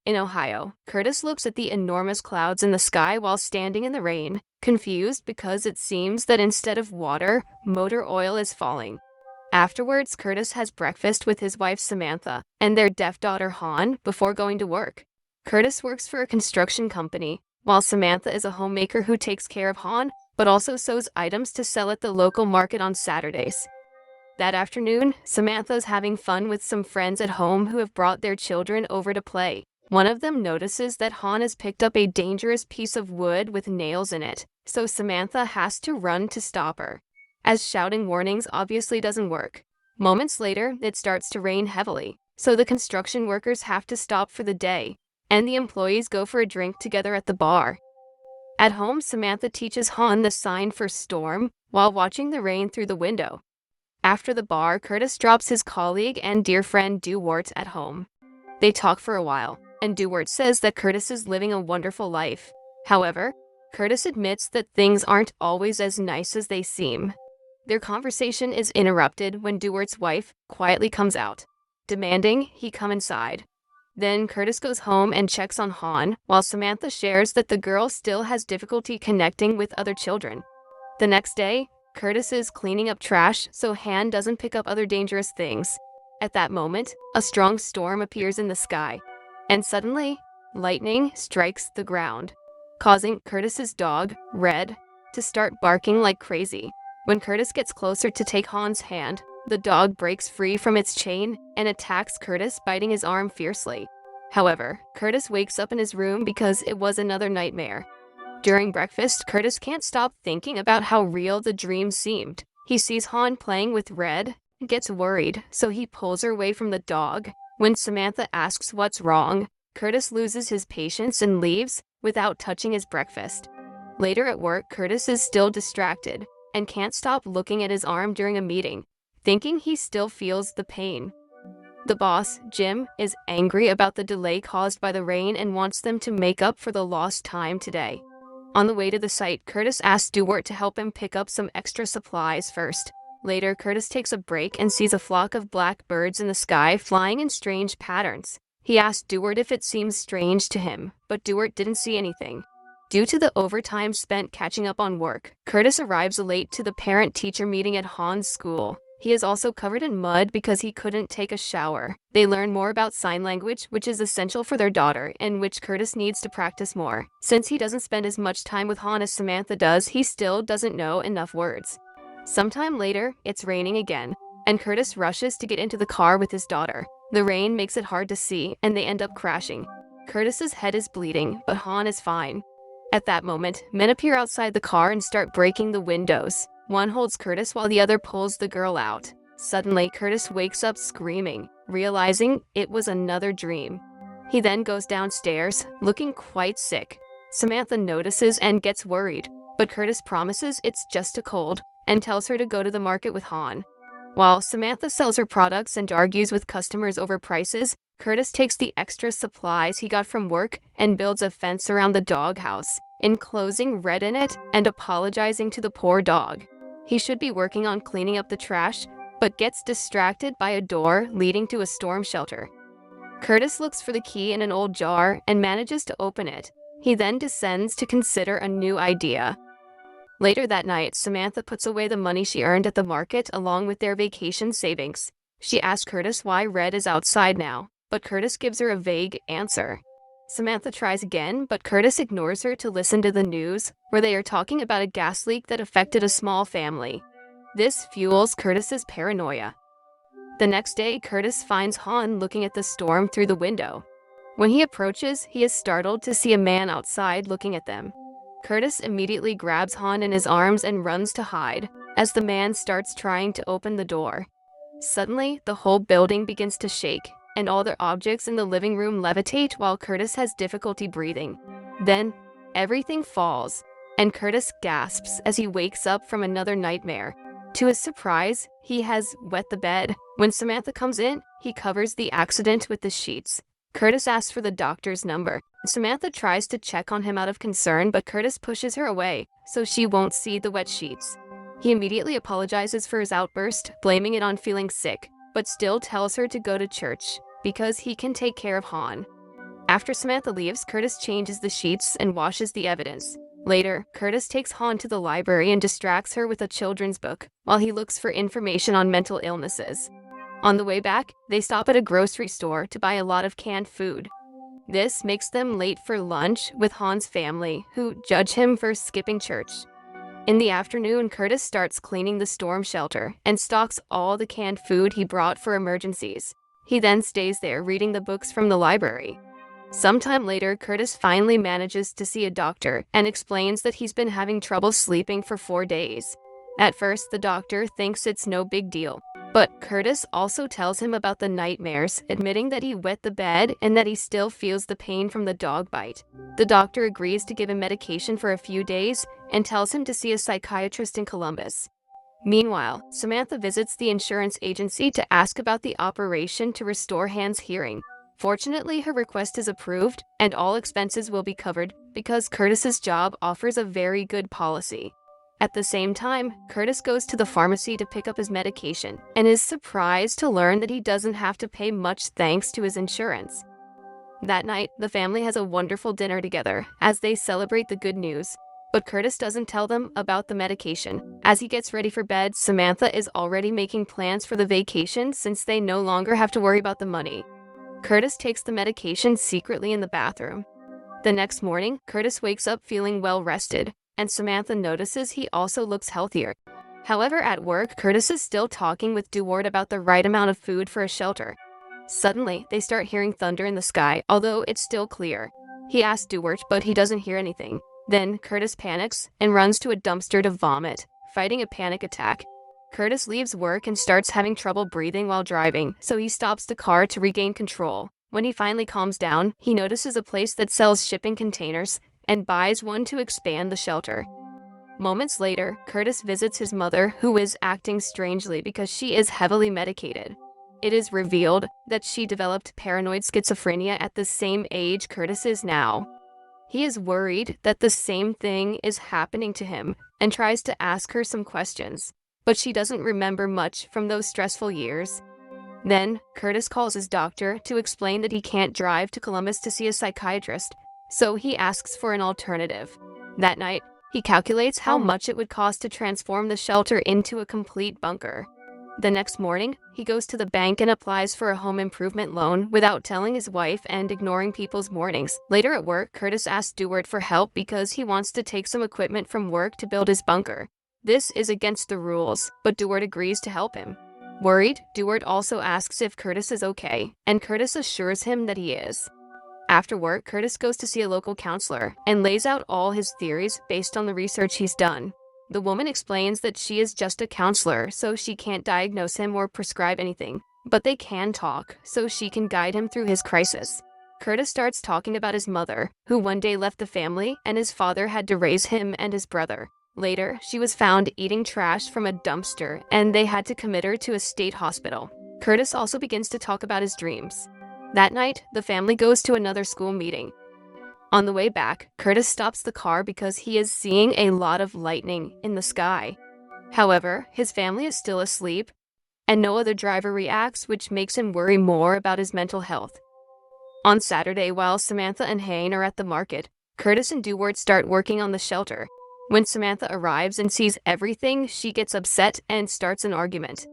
In Ohio, Curtis looks at the enormous clouds in the sky while standing in the rain, confused because it seems that instead of water, motor oil is falling. Afterwards, Curtis has breakfast with his wife Samantha and their deaf daughter Han before going to work. Curtis works for a construction company, while Samantha is a homemaker who takes care of Han, but also sews items to sell at the local market on Saturdays. That afternoon, Samantha is having fun with some friends at home who have brought their children over to play. One of them notices that Han has picked up a dangerous piece of wood with nails in it, so Samantha has to run to stop her, as shouting warnings obviously doesn't work. Moments later, it starts to rain heavily, so the construction workers have to stop for the day, and the employees go for a drink together at the bar. At home, Samantha teaches Han the sign for storm while watching the rain through the window. After the bar, Curtis drops his colleague and dear friend Dewart at home. They talk for a while, and Dewart says that Curtis is living a wonderful life. However, Curtis admits that things aren't always as nice as they seem. Their conversation is interrupted when Dewart's wife quietly comes out, demanding he come inside. Then Curtis goes home and checks on Han, while Samantha shares that the girl still has difficulty connecting with other children. The next day, Curtis is cleaning up trash so Han doesn't pick up other dangerous things. At that moment, a strong storm appears in the sky, and suddenly, lightning strikes the ground, causing Curtis's dog, Red, to start barking like crazy. When Curtis gets closer to take Han's hand, the dog breaks free from its chain and attacks Curtis, biting his arm fiercely. However, Curtis wakes up in his room because it was another nightmare. During breakfast, Curtis can't stop thinking about how real the dream seemed. He sees Han playing with Red, gets worried, so he pulls her away from the dog. When Samantha asks what's wrong, Curtis loses his patience and leaves without touching his breakfast. Later at work, Curtis is still distracted and can't stop looking at his arm during a meeting, thinking he still feels the pain. The boss, Jim, is angry about the delay caused by the rain and wants them to make up for the lost time today. On the way to the site, Curtis asks Dewart to help him pick up some extra supplies first. Later, Curtis takes a break and sees a flock of black birds in the sky flying in strange patterns. He asks Dewart if it seems strange to him, but Dewart didn't see anything. Due to the overtime spent catching up on work, Curtis arrives late to the parent-teacher meeting at Han's school. He is also covered in mud because he couldn't take a shower. They learn more about sign language, which is essential for their daughter, and which Curtis needs to practice more. Since he doesn't spend as much time with Han as Samantha does, he still doesn't know enough words. Sometime later, it's raining again, and Curtis rushes to get into the car with his daughter. The rain makes it hard to see, and they end up crashing. Curtis's head is bleeding, but Han is fine. At that moment, men appear outside the car and start breaking the windows. One holds Curtis while the other pulls the girl out. Suddenly, Curtis wakes up screaming, realizing it was another dream. He then goes downstairs, looking quite sick. Samantha notices and gets worried, but Curtis promises it's just a cold and tells her to go to the market with Han. While Samantha sells her products and argues with customers over prices, Curtis takes the extra supplies he got from work and builds a fence around the doghouse, enclosing Red in it and apologizing to the poor dog. He should be working on cleaning up the trash, but gets distracted by a door leading to a storm shelter. Curtis looks for the key in an old jar and manages to open it. He then descends to consider a new idea. Later that night, Samantha puts away the money she earned at the market along with their vacation savings. She asks Curtis why Red is outside now, but Curtis gives her a vague answer. Samantha tries again, but Curtis ignores her to listen to the news, where they are talking about a gas leak that affected a small family. This fuels Curtis's paranoia. The next day, Curtis finds Han looking at the storm through the window. When he approaches, he is startled to see a man outside looking at them. Curtis immediately grabs Han in his arms and runs to hide, as the man starts trying to open the door. Suddenly, the whole building begins to shake, and all the objects in the living room levitate while Curtis has difficulty breathing. Then, everything falls, and Curtis gasps as he wakes up from another nightmare. To his surprise, he has wet the bed. When Samantha comes in, he covers the accident with the sheets. Curtis asks for the doctor's number. Samantha tries to check on him out of concern, but Curtis pushes her away, so she won't see the wet sheets. He immediately apologizes for his outburst, blaming it on feeling sick, but still tells her to go to church, because he can take care of Han. After Samantha leaves, Curtis changes the sheets and washes the evidence. Later, Curtis takes Han to the library and distracts her with a children's book while he looks for information on mental illnesses. On the way back, they stop at a grocery store to buy a lot of canned food. This makes them late for lunch with Han's family, who judge him for skipping church. In the afternoon, Curtis starts cleaning the storm shelter and stocks all the canned food he brought for emergencies. He then stays there reading the books from the library. Sometime later, Curtis finally manages to see a doctor and explains that he's been having trouble sleeping for 4 days. At first, the doctor thinks it's no big deal, but Curtis also tells him about the nightmares, admitting that he wet the bed and that he still feels the pain from the dog bite. The doctor agrees to give him medication for a few days and tells him to see a psychiatrist in Columbus. Meanwhile, Samantha visits the insurance agency to ask about the operation to restore Han's hearing. Fortunately, her request is approved, and all expenses will be covered because Curtis's job offers a very good policy. At the same time, Curtis goes to the pharmacy to pick up his medication and is surprised to learn that he doesn't have to pay much thanks to his insurance. That night, the family has a wonderful dinner together as they celebrate the good news. But Curtis doesn't tell them about the medication. As he gets ready for bed, Samantha is already making plans for the vacation since they no longer have to worry about the money. Curtis takes the medication secretly in the bathroom. The next morning, Curtis wakes up feeling well rested, and Samantha notices he also looks healthier. However, at work, Curtis is still talking with Dewart about the right amount of food for a shelter. Suddenly, they start hearing thunder in the sky, although it's still clear. He asks Dewart, but he doesn't hear anything. Then, Curtis panics and runs to a dumpster to vomit, fighting a panic attack. Curtis leaves work and starts having trouble breathing while driving, so he stops the car to regain control. When he finally calms down, he notices a place that sells shipping containers and buys one to expand the shelter. Moments later, Curtis visits his mother, who is acting strangely because she is heavily medicated. It is revealed that she developed paranoid schizophrenia at the same age Curtis is now. He is worried that the same thing is happening to him and tries to ask her some questions, but she doesn't remember much from those stressful years. Then, Curtis calls his doctor to explain that he can't drive to Columbus to see a psychiatrist, so he asks for an alternative. That night, he calculates how much it would cost to transform the shelter into a complete bunker. The next morning, he goes to the bank and applies for a home improvement loan without telling his wife and ignoring people's warnings. Later at work, Curtis asks Dewart for help because he wants to take some equipment from work to build his bunker. This is against the rules, but Dewart agrees to help him. Worried, Dewart also asks if Curtis is okay, and Curtis assures him that he is. After work, Curtis goes to see a local counselor and lays out all his theories based on the research he's done. The woman explains that she is just a counselor, so she can't diagnose him or prescribe anything, but they can talk, so she can guide him through his crisis. Curtis starts talking about his mother, who one day left the family, and his father had to raise him and his brother. Later, she was found eating trash from a dumpster, and they had to commit her to a state hospital. Curtis also begins to talk about his dreams. That night, the family goes to another school meeting. On the way back, Curtis stops the car because he is seeing a lot of lightning in the sky. However, his family is still asleep, and no other driver reacts, which makes him worry more about his mental health. On Saturday, while Samantha and Hayne are at the market, Curtis and Dewart start working on the shelter. When Samantha arrives and sees everything, she gets upset and starts an argument.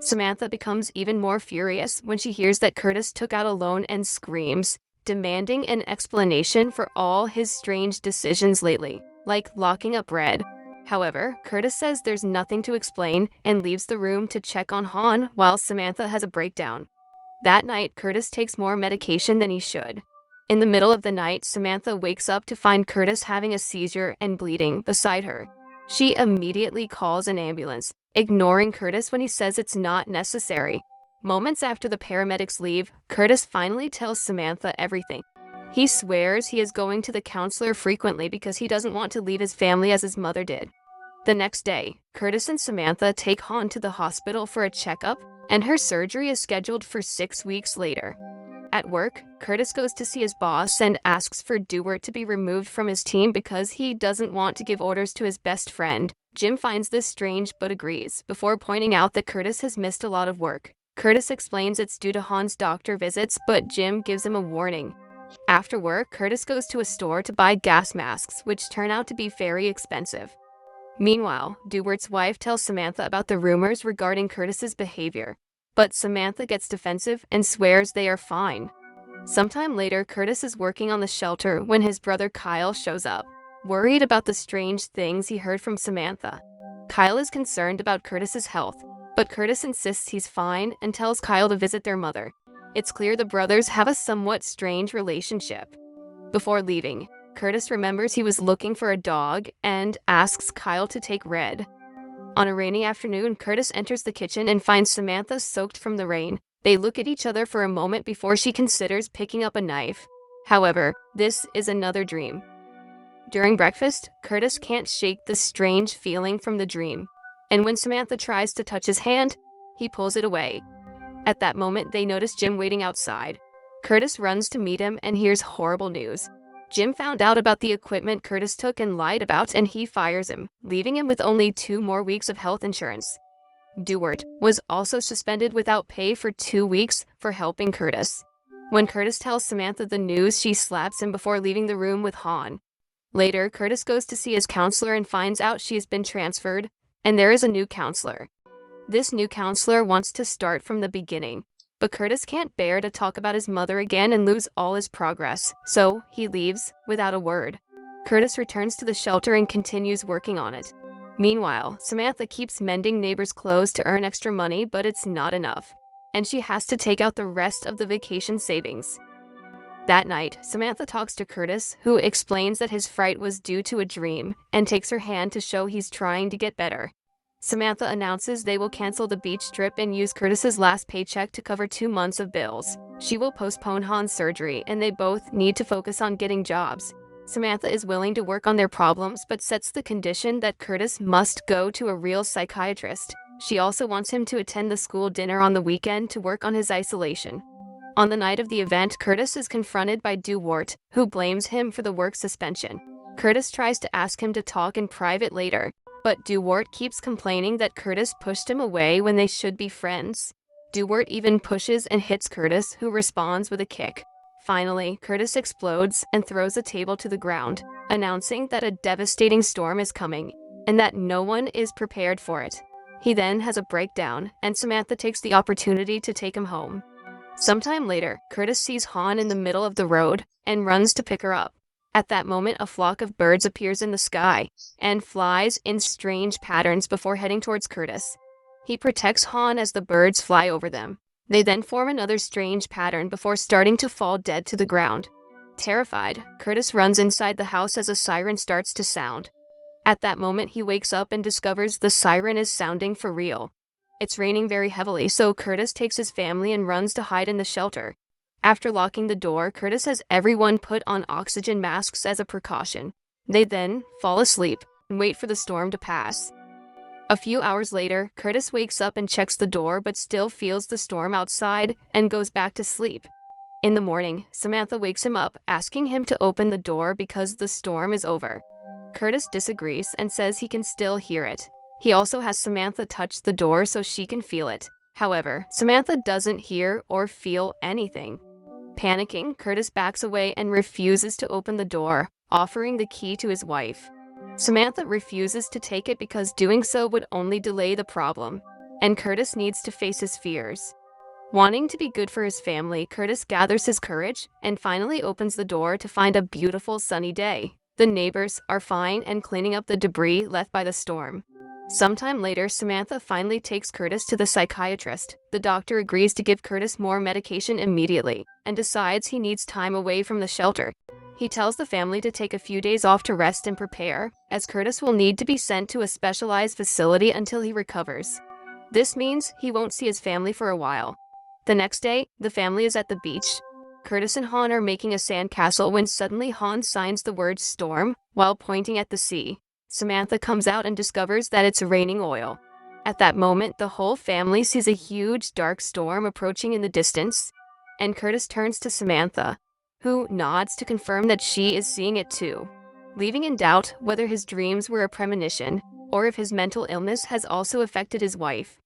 Samantha becomes even more furious when she hears that Curtis took out a loan and screams, demanding an explanation for all his strange decisions lately, like locking up Red. However, Curtis says there's nothing to explain and leaves the room to check on Han while Samantha has a breakdown. That night, Curtis takes more medication than he should. In the middle of the night, Samantha wakes up to find Curtis having a seizure and bleeding beside her. She immediately calls an ambulance, ignoring Curtis when he says it's not necessary. Moments after the paramedics leave, Curtis finally tells Samantha everything. He swears he is going to the counselor frequently because he doesn't want to leave his family as his mother did. The next day, Curtis and Samantha take Han to the hospital for a checkup, and her surgery is scheduled for 6 weeks later. At work, Curtis goes to see his boss and asks for Dewart to be removed from his team because he doesn't want to give orders to his best friend. Jim finds this strange but agrees, before pointing out that Curtis has missed a lot of work. Curtis explains it's due to Han's doctor visits, but Jim gives him a warning. After work, Curtis goes to a store to buy gas masks, which turn out to be very expensive. Meanwhile, Dewart's wife tells Samantha about the rumors regarding Curtis's behavior, but Samantha gets defensive and swears they are fine. Sometime later, Curtis is working on the shelter when his brother Kyle shows up, worried about the strange things he heard from Samantha. Kyle is concerned about Curtis's health, but Curtis insists he's fine and tells Kyle to visit their mother. It's clear the brothers have a somewhat strange relationship. Before leaving, Curtis remembers he was looking for a dog and asks Kyle to take Red. On a rainy afternoon, Curtis enters the kitchen and finds Samantha soaked from the rain. They look at each other for a moment before she considers picking up a knife. However, this is another dream. During breakfast, Curtis can't shake the strange feeling from the dream, and when Samantha tries to touch his hand, he pulls it away. At that moment, they notice Jim waiting outside. Curtis runs to meet him and hears horrible news. Jim found out about the equipment Curtis took and lied about, and he fires him, leaving him with only 2 more weeks of health insurance. Dewart was also suspended without pay for 2 weeks for helping Curtis. When Curtis tells Samantha the news, she slaps him before leaving the room with Han. Later, Curtis goes to see his counselor and finds out she has been transferred, and there is a new counselor. This new counselor wants to start from the beginning, but Curtis can't bear to talk about his mother again and lose all his progress, so he leaves without a word. Curtis returns to the shelter and continues working on it. Meanwhile, Samantha keeps mending neighbors' clothes to earn extra money, but it's not enough, and she has to take out the rest of the vacation savings. That night, Samantha talks to Curtis, who explains that his fright was due to a dream, and takes her hand to show he's trying to get better. Samantha announces they will cancel the beach trip and use Curtis's last paycheck to cover 2 months of bills. She will postpone Han's surgery, and they both need to focus on getting jobs. Samantha is willing to work on their problems, but sets the condition that Curtis must go to a real psychiatrist. She also wants him to attend the school dinner on the weekend to work on his isolation. On the night of the event, Curtis is confronted by Dewart, who blames him for the work suspension. Curtis tries to ask him to talk in private later, but Dewart keeps complaining that Curtis pushed him away when they should be friends. Dewart even pushes and hits Curtis, who responds with a kick. Finally, Curtis explodes and throws a table to the ground, announcing that a devastating storm is coming, and that no one is prepared for it. He then has a breakdown, and Samantha takes the opportunity to take him home. Sometime later, Curtis sees Han in the middle of the road and runs to pick her up. At that moment, a flock of birds appears in the sky and flies in strange patterns before heading towards Curtis. He protects Han as the birds fly over them. They then form another strange pattern before starting to fall dead to the ground. Terrified, Curtis runs inside the house as a siren starts to sound. At that moment, he wakes up and discovers the siren is sounding for real. It's raining very heavily, so Curtis takes his family and runs to hide in the shelter. After locking the door, Curtis has everyone put on oxygen masks as a precaution. They then fall asleep and wait for the storm to pass. A few hours later, Curtis wakes up and checks the door but still feels the storm outside and goes back to sleep. In the morning, Samantha wakes him up, asking him to open the door because the storm is over. Curtis disagrees and says he can still hear it. He also has Samantha touch the door so she can feel it. However, Samantha doesn't hear or feel anything. Panicking, Curtis backs away and refuses to open the door, offering the key to his wife. Samantha refuses to take it because doing so would only delay the problem, and Curtis needs to face his fears. Wanting to be good for his family, Curtis gathers his courage and finally opens the door to find a beautiful sunny day. The neighbors are fine and cleaning up the debris left by the storm. Sometime later, Samantha finally takes Curtis to the psychiatrist. The doctor agrees to give Curtis more medication immediately and decides he needs time away from the shelter. He tells the family to take a few days off to rest and prepare, as Curtis will need to be sent to a specialized facility until he recovers. This means he won't see his family for a while. The next day, the family is at the beach. Curtis and Han are making a sandcastle when suddenly Han signs the word storm while pointing at the sea. Samantha comes out and discovers that it's raining oil. At that moment, the whole family sees a huge dark storm approaching in the distance, and Curtis turns to Samantha, who nods to confirm that she is seeing it too, leaving in doubt whether his dreams were a premonition or if his mental illness has also affected his wife.